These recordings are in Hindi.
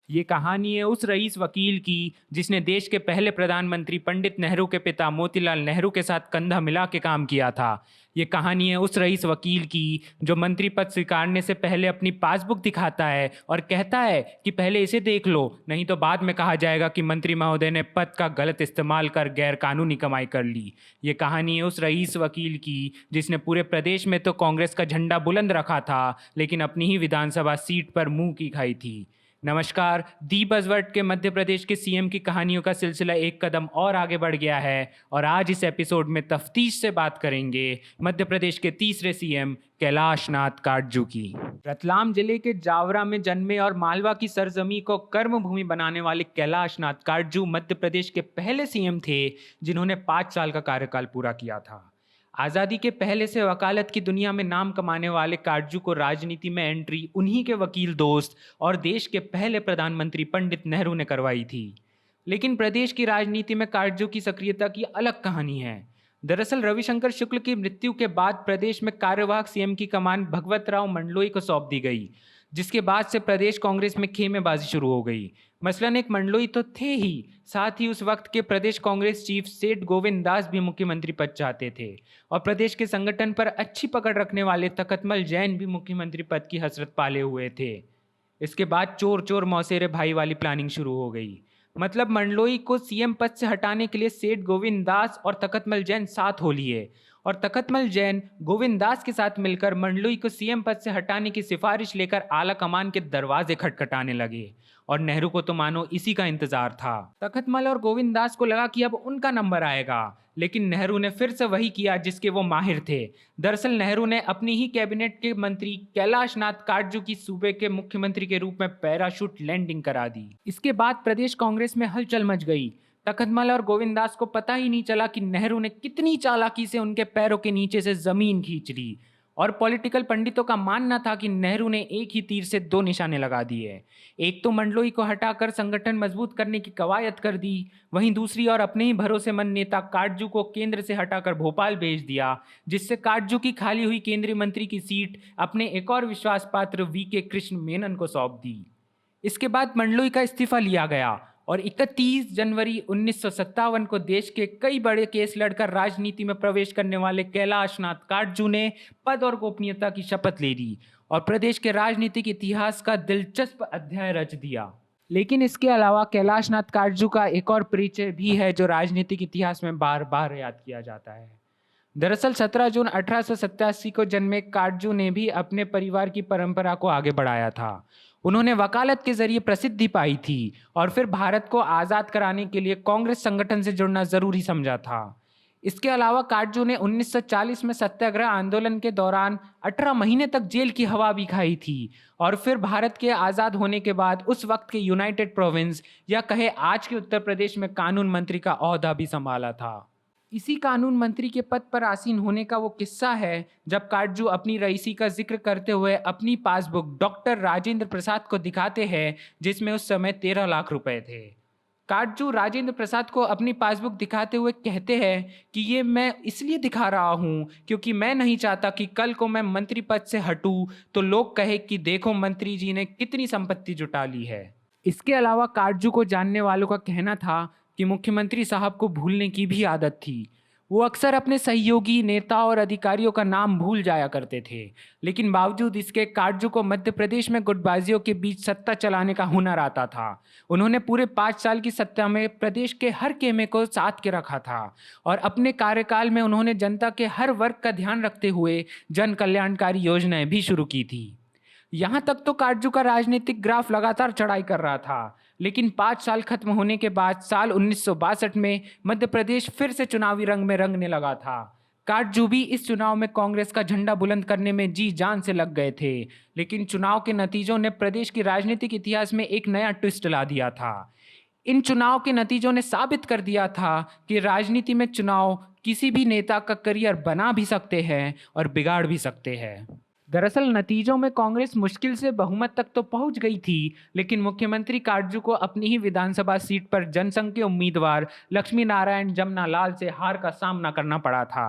ये कहानी है उस रईस वकील की जिसने देश के पहले प्रधानमंत्री पंडित नेहरू के पिता मोतीलाल नेहरू के साथ कंधा मिला के काम किया था। ये कहानी है उस रईस वकील की जो मंत्री पद स्वीकारने से पहले अपनी पासबुक दिखाता है और कहता है कि पहले इसे देख लो, नहीं तो बाद में कहा जाएगा कि मंत्री महोदय ने पद का गलत इस्तेमाल कर गैर कानूनी कमाई कर ली। ये कहानी है उस रईस वकील की जिसने पूरे प्रदेश में तो कांग्रेस का झंडा बुलंद रखा था, लेकिन अपनी ही विधानसभा सीट पर मुंह की खाई थी। नमस्कार। दी बजवर्ड के मध्य प्रदेश के सीएम की कहानियों का सिलसिला एक कदम और आगे बढ़ गया है और आज इस एपिसोड में तफ्तीश से बात करेंगे मध्य प्रदेश के तीसरे सीएम कैलाश नाथ काटजू की। रतलाम जिले के जावरा में जन्मे और मालवा की सरजमी को कर्म भूमि बनाने वाले कैलाश नाथ काटजू मध्य प्रदेश के पहले सीएम थे जिन्होंने 5 साल का कार्यकाल पूरा किया था। आज़ादी के पहले से वकालत की दुनिया में नाम कमाने वाले काटजू को राजनीति में एंट्री उन्हीं के वकील दोस्त और देश के पहले प्रधानमंत्री पंडित नेहरू ने करवाई थी। लेकिन प्रदेश की राजनीति में काटजू की सक्रियता की अलग कहानी है। दरअसल रविशंकर शुक्ल की मृत्यु के बाद प्रदेश में कार्यवाहक सीएम की कमान भगवतराव मंडलोई को सौंप दी गई, जिसके बाद से प्रदेश कांग्रेस में खेमेबाजी शुरू हो गई। मसलन एक मंडलोई तो थे ही, साथ ही उस वक्त के प्रदेश कांग्रेस चीफ सेठ गोविंद दास भी मुख्यमंत्री पद चाहते थे और प्रदेश के संगठन पर अच्छी पकड़ रखने वाले तखतमल जैन भी मुख्यमंत्री पद की हसरत पाले हुए थे। इसके बाद चोर चोर मौसेरे भाई वाली प्लानिंग शुरू हो गई। मतलब मंडलोई को सीएम पद से हटाने के लिए सेठ गोविंद दास और तखतमल जैन साथ हो लिए और तखतमल जैन गोविंद दास के साथ मिलकर मंडलोई को सीएम पद से हटाने की सिफारिश लेकर आला कमान के दरवाजे खटखटाने लगे और नेहरू को तो मानो इसी का इंतजार था। तखतमल और गोविंद दास को लगा कि अब उनका नंबर आएगा, लेकिन नेहरू ने फिर से वही किया जिसके वो माहिर थे। दरअसल नेहरू ने अपनी ही कैबिनेट के मंत्री कैलाश नाथ काटजू की सूबे के मुख्यमंत्री के रूप में पैराशूट लैंडिंग करा दी। इसके बाद प्रदेश कांग्रेस में हलचल मच गई। तखतमल और गोविंद दास को पता ही नहीं चला कि नेहरू ने कितनी चालाकी से उनके पैरों के नीचे से जमीन खींच ली और पॉलिटिकल पंडितों का मानना था कि नेहरू ने एक ही तीर से 2 निशाने लगा दिए। एक तो मंडलोई को हटाकर संगठन मजबूत करने की कवायद कर दी, वहीं दूसरी और अपने ही भरोसेमंद नेता काटजू को केंद्र से हटाकर भोपाल भेज दिया, जिससे काटजू की खाली हुई केंद्रीय मंत्री की सीट अपने एक और विश्वास पात्र वीके कृष्ण मेनन को सौंप दी। इसके बाद मंडलोई का इस्तीफा लिया गया और 31 जनवरी 1957 को देश के कई बड़े केस लड़कर राजनीति में प्रवेश करने वाले कैलाश नाथ काटजू ने पद और गोपनीयता की शपथ ले ली और प्रदेश के राजनीतिक इतिहास का दिलचस्प अध्याय रच दिया। लेकिन इसके अलावा कैलाश नाथ काटजू का एक और परिचय भी है जो राजनीतिक इतिहास में बार बार याद किया जाता है। दरअसल 17 जून 1887 को जन्मे काटजू ने भी अपने परिवार की परंपरा को आगे बढ़ाया था। उन्होंने वकालत के जरिए प्रसिद्धि पाई थी और फिर भारत को आज़ाद कराने के लिए कांग्रेस संगठन से जुड़ना जरूरी समझा था। इसके अलावा काटजू ने 1940 में सत्याग्रह आंदोलन के दौरान 18 महीने तक जेल की हवा भी खाई थी और फिर भारत के आज़ाद होने के बाद उस वक्त के यूनाइटेड प्रोविंस या कहे आज के उत्तर प्रदेश में कानून मंत्री का ओहदा भी संभाला था। इसी कानून मंत्री के पद पर आसीन होने का वो किस्सा है जब काटजू अपनी रईसी का जिक्र करते हुए अपनी पासबुक डॉक्टर राजेंद्र प्रसाद को दिखाते हैं, जिसमें उस समय 13 लाख रुपए थे। काटजू राजेंद्र प्रसाद को अपनी पासबुक दिखाते हुए कहते हैं कि ये मैं इसलिए दिखा रहा हूँ क्योंकि मैं नहीं चाहता कि कल को मैं मंत्री पद से हटूँ तो लोग कहे कि देखो मंत्री जी ने कितनी संपत्ति जुटा ली है। इसके अलावा काटजू को जानने वालों का कहना था कि मुख्यमंत्री साहब को भूलने की भी आदत थी। वो अक्सर अपने सहयोगी नेता और अधिकारियों का नाम भूल जाया करते थे, लेकिन बावजूद इसके काटजू को मध्य प्रदेश में गुटबाजियों के बीच सत्ता चलाने का हुनर आता था। उन्होंने पूरे 5 साल की सत्ता में प्रदेश के हर खेमे को साथ के रखा था और अपने कार्यकाल में उन्होंने जनता के हर वर्ग का ध्यान रखते हुए जन कल्याणकारी योजनाएं भी शुरू की थी। यहाँ तक तो काटजू का राजनीतिक ग्राफ लगातार चढ़ाई कर रहा था, लेकिन 5 साल खत्म होने के बाद साल 1962 में मध्य प्रदेश फिर से चुनावी रंग में रंगने लगा था। काटजू भी इस चुनाव में कांग्रेस का झंडा बुलंद करने में जी जान से लग गए थे, लेकिन चुनाव के नतीजों ने प्रदेश की राजनीतिक इतिहास में एक नया ट्विस्ट ला दिया था। इन चुनाव के नतीजों ने साबित कर दिया था कि राजनीति में चुनाव किसी भी नेता का करियर बना भी सकते हैं और बिगाड़ भी सकते हैं। दरअसल नतीजों में कांग्रेस मुश्किल से बहुमत तक तो पहुंच गई थी, लेकिन मुख्यमंत्री काटजू को अपनी ही विधानसभा सीट पर जनसंघ के उम्मीदवार लक्ष्मी नारायण जमनालाल से हार का सामना करना पड़ा था।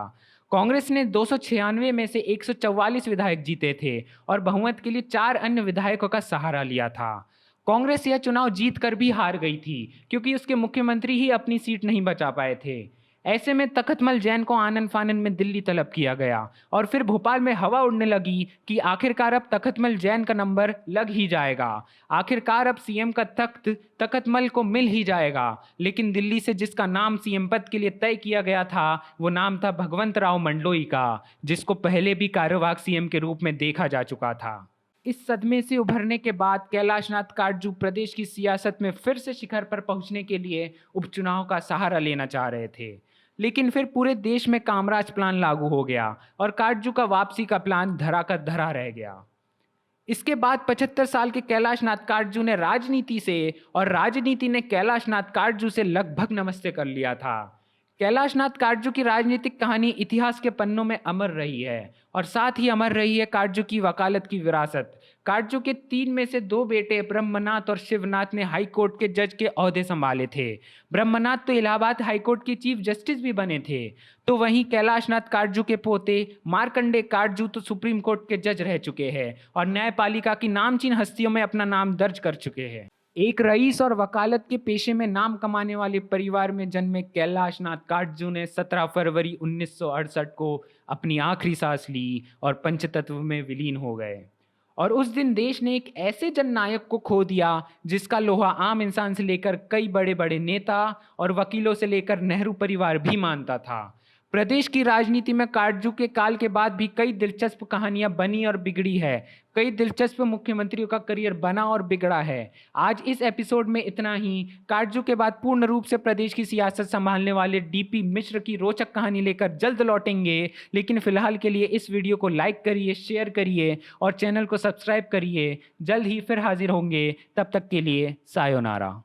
कांग्रेस ने 296 में से 144 विधायक जीते थे और बहुमत के लिए 4 अन्य विधायकों का सहारा लिया था। कांग्रेस यह चुनाव जीत कर भी हार गई थी क्योंकि उसके मुख्यमंत्री ही अपनी सीट नहीं बचा पाए थे। ऐसे में तखतमल जैन को आनन फानन में दिल्ली तलब किया गया और फिर भोपाल में हवा उड़ने लगी कि आखिरकार अब तखतमल जैन का नंबर लग ही जाएगा। आखिरकार अब सीएम का तख्त तखतमल को मिल ही जाएगा। लेकिन दिल्ली से जिसका नाम सीएम पद के लिए तय किया गया था वो नाम था भगवंत राव मंडलोई का, जिसको पहले भी कार्यवाहक सीएम के रूप में देखा जा चुका था। इस सदमे से उभरने के बाद कैलाशनाथ काटजू प्रदेश की सियासत में फिर से शिखर पर पहुंचने के लिए उपचुनाव का सहारा लेना चाह रहे थे। लेकिन फिर पूरे देश में कामराज प्लान लागू हो गया और काटजू का वापसी का प्लान धरा का धरा रह गया। इसके बाद 75 साल के कैलाशनाथ काटजू ने राजनीति से और राजनीति ने कैलाशनाथ काटजू से लगभग नमस्ते कर लिया था। कैलाशनाथ काटजू की राजनीतिक कहानी इतिहास के पन्नों में अमर रही है और साथ ही अमर रही है काटजू की वकालत की विरासत। काटजू के 3 में से 2 बेटे ब्रह्मनाथ और शिवनाथ ने हाई कोर्ट के जज के ओहदे संभाले थे। ब्रह्मनाथ तो इलाहाबाद हाई कोर्ट के चीफ जस्टिस भी बने थे, तो वहीं कैलाशनाथ काटजू के पोते मार्कंडे काटजू तो सुप्रीम कोर्ट के जज रह चुके हैं और न्यायपालिका की नामचीन हस्तियों में अपना नाम दर्ज कर चुके हैं। एक रईस और वकालत के पेशे में नाम कमाने वाले परिवार में जन्मे कैलाशनाथ काटजू ने 17 फरवरी 1968 को अपनी आखिरी सांस ली और पंचतत्व में विलीन हो गए। और उस दिन देश ने एक ऐसे जननायक को खो दिया जिसका लोहा आम इंसान से लेकर कई बड़े बड़े नेता और वकीलों से लेकर नेहरू परिवार भी मानता था। प्रदेश की राजनीति में काटजू के काल के बाद भी कई दिलचस्प कहानियां बनी और बिगड़ी है। कई दिलचस्प मुख्यमंत्रियों का करियर बना और बिगड़ा है। आज इस एपिसोड में इतना ही। काटजू के बाद पूर्ण रूप से प्रदेश की सियासत संभालने वाले डीपी मिश्र की रोचक कहानी लेकर जल्द लौटेंगे। लेकिन फिलहाल के लिए इस वीडियो को लाइक करिए, शेयर करिए और चैनल को सब्सक्राइब करिए। जल्द ही फिर हाजिर होंगे, तब तक के लिए सायोनारा।